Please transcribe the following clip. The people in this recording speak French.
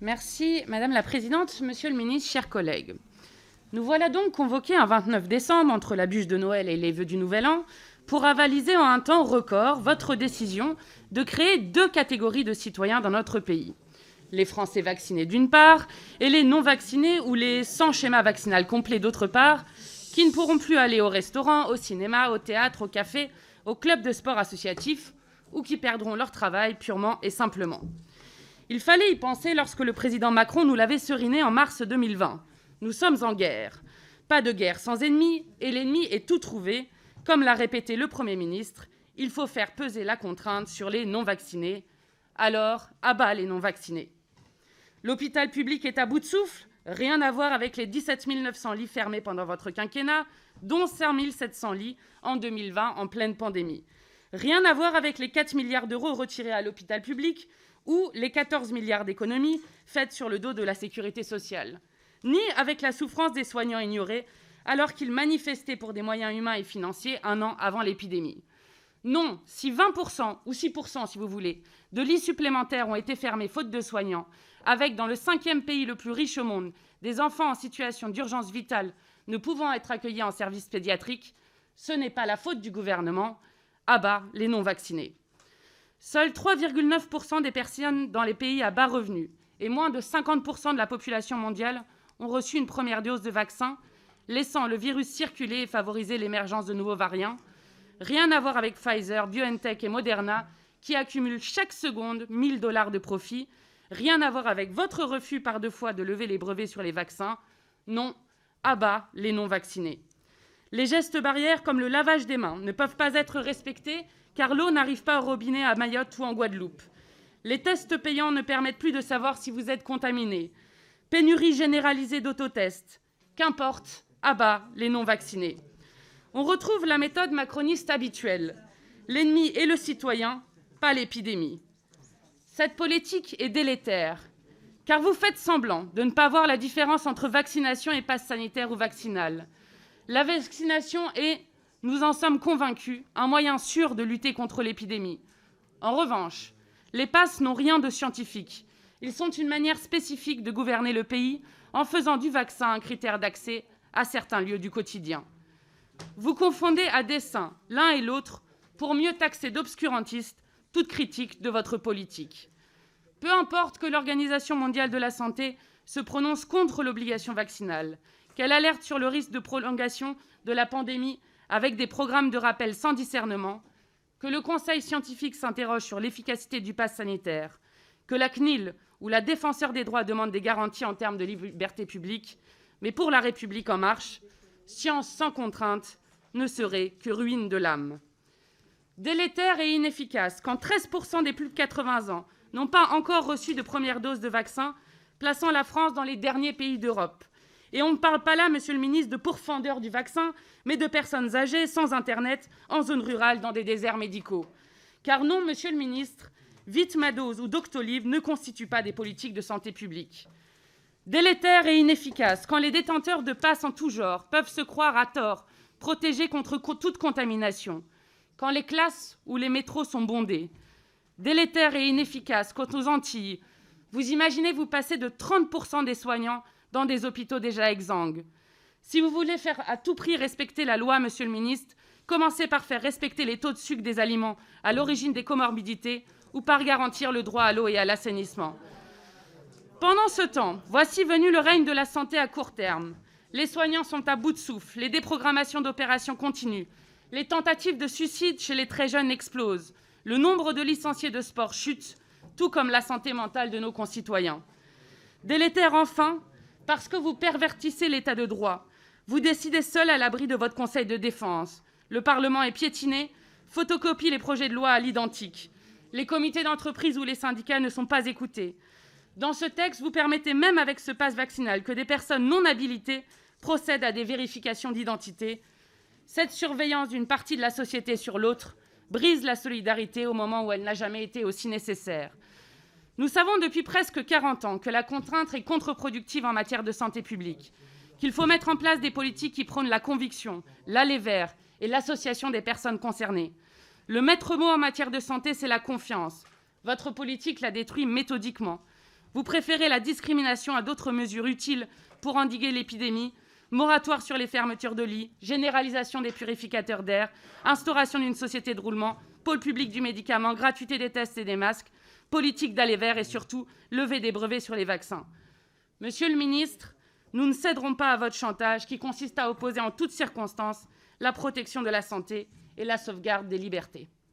Merci Madame la Présidente, Monsieur le Ministre, chers collègues. Nous voilà donc convoqués un 29 décembre, entre la bûche de Noël et les vœux du Nouvel An, pour avaliser en un temps record votre décision de créer 2 catégories de citoyens dans notre pays. Les Français vaccinés d'une part, et les non-vaccinés ou les sans schéma vaccinal complet d'autre part, qui ne pourront plus aller au restaurant, au cinéma, au théâtre, au café, au club de sport associatif, ou qui perdront leur travail purement et simplement. Il fallait y penser lorsque le président Macron nous l'avait seriné en mars 2020. Nous sommes en guerre. Pas de guerre sans ennemi, et l'ennemi est tout trouvé. Comme l'a répété le Premier ministre, il faut faire peser la contrainte sur les non-vaccinés. Alors, à bas les non-vaccinés. L'hôpital public est à bout de souffle. Rien à voir avec les 17 900 lits fermés pendant votre quinquennat, dont 5 700 lits en 2020 en pleine pandémie. Rien à voir avec les 4 milliards d'euros retirés à l'hôpital public ou les 14 milliards d'économies faites sur le dos de la sécurité sociale. Ni avec la souffrance des soignants ignorés alors qu'ils manifestaient pour des moyens humains et financiers un an avant l'épidémie. Non, si 20% ou 6% si vous voulez, de lits supplémentaires ont été fermés faute de soignants, avec dans le 5e pays le plus riche au monde, des enfants en situation d'urgence vitale ne pouvant être accueillis en service pédiatrique, ce n'est pas la faute du gouvernement. À bas les non-vaccinés. Seuls 3,9% des personnes dans les pays à bas revenus et moins de 50% de la population mondiale ont reçu une première dose de vaccin, laissant le virus circuler et favoriser l'émergence de nouveaux variants. Rien à voir avec Pfizer, BioNTech et Moderna, qui accumulent chaque seconde 1 000 $ de profit. Rien à voir avec votre refus par 2 fois de lever les brevets sur les vaccins. Non, à bas les non-vaccinés. Les gestes barrières comme le lavage des mains ne peuvent pas être respectés car l'eau n'arrive pas au robinet à Mayotte ou en Guadeloupe. Les tests payants ne permettent plus de savoir si vous êtes contaminé. Pénurie généralisée d'autotests. Qu'importe, à bas les non-vaccinés. On retrouve la méthode macroniste habituelle. L'ennemi est le citoyen, pas l'épidémie. Cette politique est délétère, car vous faites semblant de ne pas voir la différence entre vaccination et passe sanitaire ou vaccinal. La vaccination est, nous en sommes convaincus, un moyen sûr de lutter contre l'épidémie. En revanche, les passes n'ont rien de scientifique. Ils sont une manière spécifique de gouverner le pays en faisant du vaccin un critère d'accès à certains lieux du quotidien. Vous confondez à dessein l'un et l'autre pour mieux taxer d'obscurantistes toute critique de votre politique. Peu importe que l'Organisation mondiale de la santé se prononce contre l'obligation vaccinale, qu'elle alerte sur le risque de prolongation de la pandémie avec des programmes de rappel sans discernement, que le Conseil scientifique s'interroge sur l'efficacité du pass sanitaire, que la CNIL ou la Défenseure des droits demande des garanties en termes de liberté publique, mais pour La République en marche, science sans contrainte ne serait que ruine de l'âme. Délétère et inefficace quand 13% des plus de 80 ans n'ont pas encore reçu de première dose de vaccin, plaçant la France dans les derniers pays d'Europe. Et on ne parle pas là, Monsieur le ministre, de pourfendeurs du vaccin, mais de personnes âgées, sans Internet, en zone rurale, dans des déserts médicaux. Car non, Monsieur le ministre, Vite ma dose ou Doctolib ne constituent pas des politiques de santé publique. Délétère et inefficace quand les détenteurs de passes en tout genre peuvent se croire à tort protégés contre toute contamination, quand les classes ou les métros sont bondés. Délétère et inefficace quand aux Antilles, vous imaginez vous passer de 30% des soignants dans des hôpitaux déjà exsangues. Si vous voulez faire à tout prix respecter la loi, Monsieur le ministre, commencez par faire respecter les taux de sucre des aliments à l'origine des comorbidités ou par garantir le droit à l'eau et à l'assainissement. Pendant ce temps, voici venu le règne de la santé à court terme. Les soignants sont à bout de souffle, les déprogrammations d'opérations continuent, les tentatives de suicide chez les très jeunes explosent, le nombre de licenciés de sport chute, tout comme la santé mentale de nos concitoyens. Délétère enfin, parce que vous pervertissez l'état de droit. Vous décidez seul à l'abri de votre conseil de défense. Le Parlement est piétiné, photocopie les projets de loi à l'identique. Les comités d'entreprise ou les syndicats ne sont pas écoutés. Dans ce texte, vous permettez même avec ce pass vaccinal que des personnes non habilitées procèdent à des vérifications d'identité. Cette surveillance d'une partie de la société sur l'autre brise la solidarité au moment où elle n'a jamais été aussi nécessaire. Nous savons depuis presque 40 ans que la contrainte est contre-productive en matière de santé publique, qu'il faut mettre en place des politiques qui prônent la conviction, l'aller vers et l'association des personnes concernées. Le maître mot en matière de santé, c'est la confiance. Votre politique la détruit méthodiquement. Vous préférez la discrimination à d'autres mesures utiles pour endiguer l'épidémie, moratoire sur les fermetures de lits, généralisation des purificateurs d'air, instauration d'une société de roulement, pôle public du médicament, gratuité des tests et des masques, politique d'aller vers et surtout levée des brevets sur les vaccins. Monsieur le ministre, nous ne céderons pas à votre chantage qui consiste à opposer en toutes circonstances la protection de la santé et la sauvegarde des libertés.